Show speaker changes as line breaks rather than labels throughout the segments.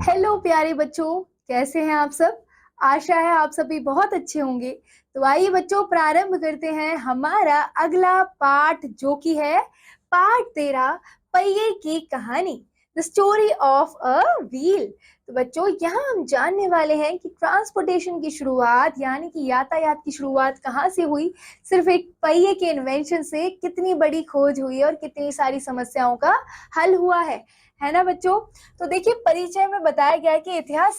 Hello प्यारे बच्चों, कैसे हैं आप सब। आशा है आप सभी बहुत अच्छे होंगे। तो आइए बच्चों, प्रारंभ करते हैं हमारा अगला पाठ, जो कि है पाठ 13, पहिए की कहानी, the story of a wheel. तो बच्चों, यहाँ हम जानने वाले हैं कि ट्रांसपोर्टेशन की शुरुआत, यानी कि यातायात की शुरुआत कहाँ से हुई। सिर्फ एक पहिए के इन्वेंशन से कितनी बड़ी खोज हुई और कितनी सारी समस्याओं का हल हुआ है ना बच्चों। तो देखिए, परिचय में बताया गया है कि इतिहास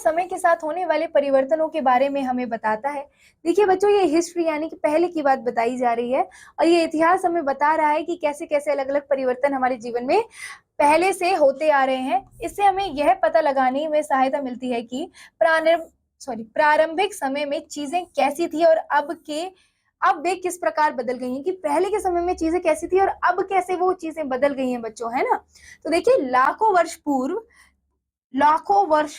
समय के साथ होने वाले परिवर्तनों के बारे में हमें बताता है। देखिए बच्चों, ये हिस्ट्री यानी कि पहले की बात बताई जा रही है, और ये इतिहास हमें बता रहा है कि कैसे कैसे अलग अलग परिवर्तन हमारे जीवन में पहले से होते आ रहे हैं। इससे हमें यह पता लगाने में सहायता मिलती है कि प्रारंभिक समय में चीजें कैसी थी और अब वे किस प्रकार बदल गई हैं, कि पहले के समय में चीजें कैसी थी और अब कैसे वो चीजें बदल गई हैं बच्चों, है ना। तो देखिए, लाखों वर्ष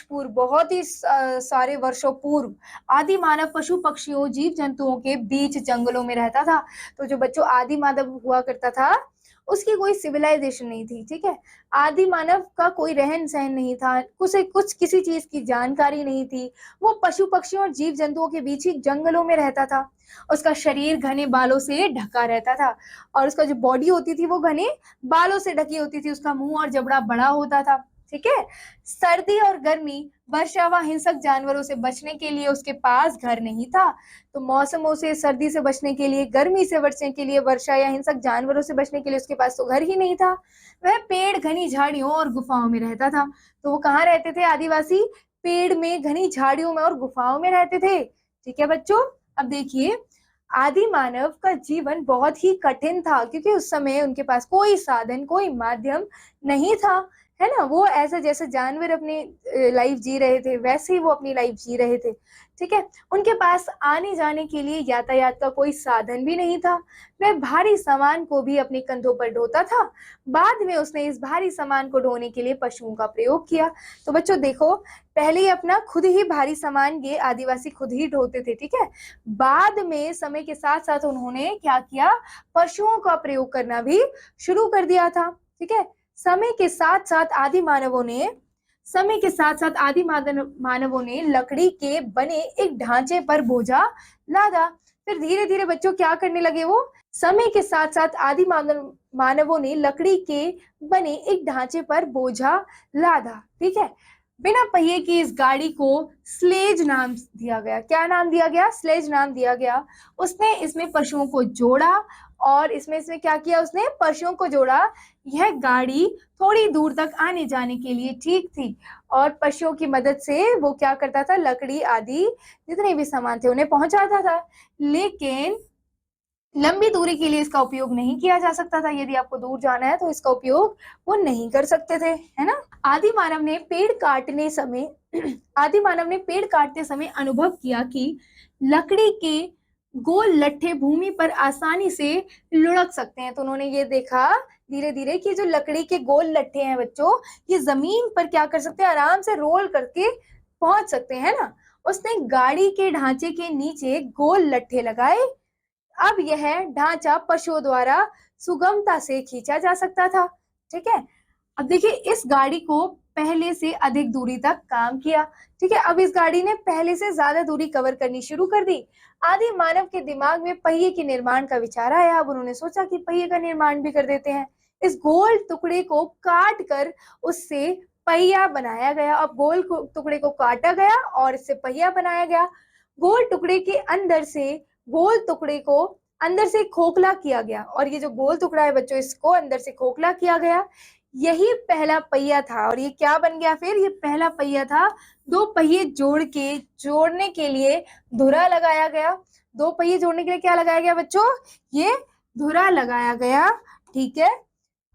पूर्व, बहुत ही सारे वर्षों पूर्व, आदि मानव पशु पक्षियों जीव जंतुओं के बीच जंगलों में रहता था। तो जो बच्चों आदि मानव हुआ करता था, उसकी कोई सिविलाइजेशन नहीं थी, ठीक है। आदि मानव का कोई रहन सहन नहीं था, कुछ किसी चीज की जानकारी नहीं थी। वो पशु पक्षियों और जीव जंतुओं के बीच ही जंगलों में रहता था। उसका शरीर घने बालों से ढका रहता था, और उसका जो बॉडी होती थी वो घने बालों से ढकी होती थी। उसका मुंह और जबड़ा बड़ा होता था, ठीक है। सर्दी और गर्मी, वर्षा व हिंसक जानवरों से बचने के लिए उसके पास घर नहीं था। तो मौसमों से, सर्दी से बचने के लिए, गर्मी से बचने के लिए, वर्षा या हिंसक जानवरों से बचने के लिए उसके पास तो घर ही नहीं था। वह पेड़, घनी झाड़ियों और गुफाओं में रहता था। तो वो कहाँ रहते थे आदिवासी? पेड़ में, घनी झाड़ियों में और गुफाओं में रहते थे, ठीक है बच्चों। अब देखिए, आदि मानव का जीवन बहुत ही कठिन था, क्योंकि उस समय उनके पास कोई साधन, कोई माध्यम नहीं था, है ना। वो ऐसे जैसे जानवर अपनी लाइफ जी रहे थे, वैसे ही वो अपनी लाइफ जी रहे थे, ठीक है। उनके पास आने जाने के लिए यातायात का कोई साधन भी नहीं था। वह भारी सामान को भी अपने कंधों पर ढोता था। बाद में उसने इस भारी सामान को ढोने के लिए पशुओं का प्रयोग किया। तो बच्चों देखो, पहले ही अपना खुद ही भारी सामान ये आदिवासी खुद ही ढोते थे, ठीक है। बाद में समय के साथ साथ उन्होंने क्या किया? पशुओं का प्रयोग करना भी शुरू कर दिया था, ठीक है। समय के साथ साथ आदि मानवों ने लकड़ी के बने एक ढांचे पर बोझा लादा। फिर धीरे धीरे बच्चों क्या करने लगे वो? समय के साथ साथ मानवों ने लकड़ी के बने एक ढांचे पर बोझा लादा, ठीक है। बिना पहिए की इस गाड़ी को स्लेज नाम दिया गया। क्या नाम दिया गया? स्लेज नाम दिया गया। उसने इसमें पशुओं को जोड़ा, और इसमें क्या किया? उसने पशुओं को जोड़ा। यह गाड़ी थोड़ी दूर तक आने जाने के लिए ठीक थी, और पशुओं की मदद से वो क्या करता था? लकड़ी आदि जितने भी सामान थे उन्हें पहुंचाता था। लेकिन लंबी दूरी के लिए इसका उपयोग नहीं किया जा सकता था। यदि आपको दूर जाना है तो इसका उपयोग वो नहीं कर सकते थे, है ना। आदि मानव ने पेड़ काटने समय अनुभव किया कि लकड़ी के गोल लट्ठे भूमि पर आसानी से लुढ़क सकते हैं। तो उन्होंने ये देखा धीरे धीरे कि जो लकड़ी के गोल लट्ठे हैं बच्चों, ये जमीन पर क्या कर सकते हैं? आराम से रोल करके पहुंच सकते हैं ना। उसने गाड़ी के ढांचे के नीचे गोल लट्ठे लगाए। अब यह ढांचा पशुओं द्वारा सुगमता से खींचा जा सकता था, ठीक है। अब देखिए, इस गाड़ी को पहले से अधिक दूरी तक काम किया, ठीक है। अब इस गाड़ी ने पहले से ज्यादा दूरी कवर करनी शुरू कर दी। आदि मानव के दिमाग में पहिए के निर्माण का विचार आया। अब उन्होंने सोचा कि पहिए का निर्माण भी कर देते हैं। इस गोल टुकड़े को काट कर उससे पहिया बनाया गया। अब टुकड़े को काटा गया और इससे पहिया बनाया गया। गोल टुकड़े को अंदर से खोखला किया गया, और ये जो गोल टुकड़ा है बच्चों, इसको अंदर से खोखला किया गया। यही पहला पहिया था, और ये क्या बन गया फिर? ये पहला पहिया था। दो पहिए जोड़ने के लिए धुरा लगाया गया। दो पहिए जोड़ने के लिए क्या लगाया गया बच्चों? ये धुरा लगाया गया, ठीक है।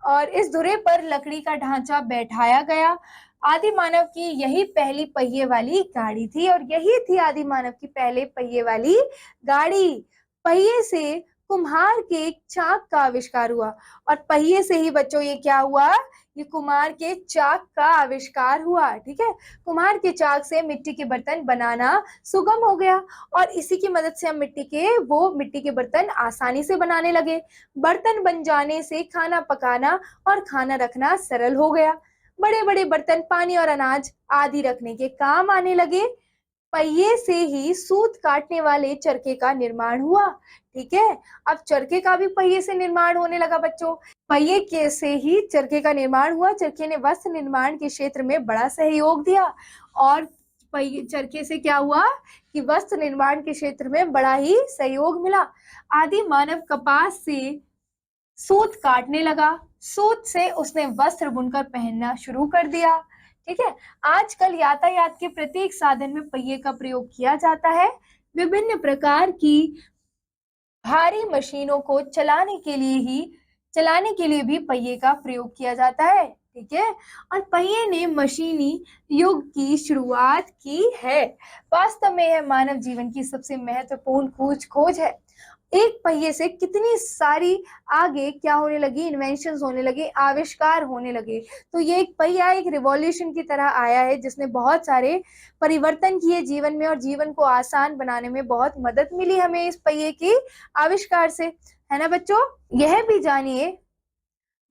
और इस धुरे पर लकड़ी का ढांचा बैठाया गया। आदि मानव की यही पहली पहिए वाली गाड़ी थी, और यही थी आदि मानव की पहले पहिए वाली गाड़ी। पहिए से कुम्हार के चाक का आविष्कार हुआ, और पहिए से ही बच्चों ये क्या हुआ? ये कुम्हार के चाक का आविष्कार हुआ, ठीक है। कुम्हार के चाक से मिट्टी के बर्तन बनाना सुगम हो गया, और इसी की मदद से हम मिट्टी के बर्तन आसानी से बनाने लगे। बर्तन बन जाने से खाना पकाना और खाना रखना सरल हो गया। बड़े बड़े बर्तन, पानी और अनाज आदि रखने के काम आने लगे। पहिए से ही सूत काटने वाले चरखे का निर्माण हुआ। ठीक है, अब चरखे का भी पहिए से निर्माण होने लगा बच्चों। पहिए के से ही चरखे का निर्माण हुआ। चरखे ने वस्त्र निर्माण के क्षेत्र में बड़ा सहयोग दिया। और पहिए चरखे से क्या हुआ कि वस्त्र निर्माण के क्षेत्र में बड़ा ही सहयोग मिला। आदि मानव कपास से सूत काटने लगा। सूत से उसने वस्त्र बुनकर पहनना शुरू कर दिया। ठीक है, आजकल यातायात के प्रत्येक साधन में पहिए का प्रयोग किया जाता है। विभिन्न प्रकार की भारी मशीनों को चलाने के लिए भी पहिए का प्रयोग किया जाता है। ठीक है, और पहिए ने मशीनी युग की शुरुआत की है। वास्तव में यह मानव जीवन की सबसे महत्वपूर्ण खोज है। एक पहिए से कितनी सारी आगे क्या होने लगी, इन्वेंशंस होने लगे, आविष्कार होने लगे। तो ये एक पहिया एक रिवॉल्यूशन की तरह आया है, जिसने बहुत सारे परिवर्तन किए जीवन में और जीवन को आसान बनाने में बहुत मदद मिली हमें इस पहिए की आविष्कार से, है ना बच्चों। यह भी जानिए,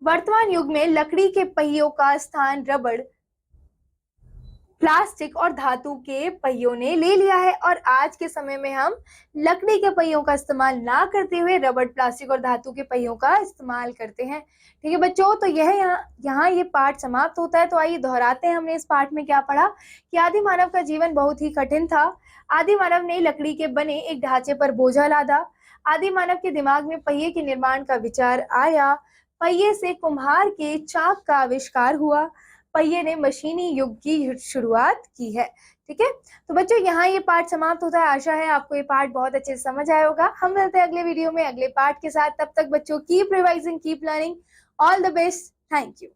वर्तमान युग में लकड़ी के पहियों का स्थान रबड़, प्लास्टिक और धातु के पहियों ने ले लिया है। और आज के समय में हम लकड़ी के पहियों का इस्तेमाल ना करते हुए रबड़, प्लास्टिक और धातु के पहियों का इस्तेमाल करते हैं। ठीक है बच्चों, तो यह यहाँ ये पाठ समाप्त होता है। तो आइए दोहराते हैं, हमने इस पाठ में क्या पढ़ा कि आदि मानव का जीवन बहुत ही कठिन था। आदि मानव ने लकड़ी के बने एक ढांचे पर बोझा लादा। आदि मानव के दिमाग में पहिए के निर्माण का विचार आया। पहिए से कुम्हार के चाक का आविष्कार हुआ। पहिए ने मशीनी युग की शुरुआत की है। ठीक है, तो बच्चों यहाँ ये पाठ समाप्त होता है। आशा है आपको ये पाठ बहुत अच्छे से समझ आया होगा। हम मिलते हैं अगले वीडियो में अगले पाठ के साथ। तब तक बच्चों keep revising, keep learning. All the best. Thank you.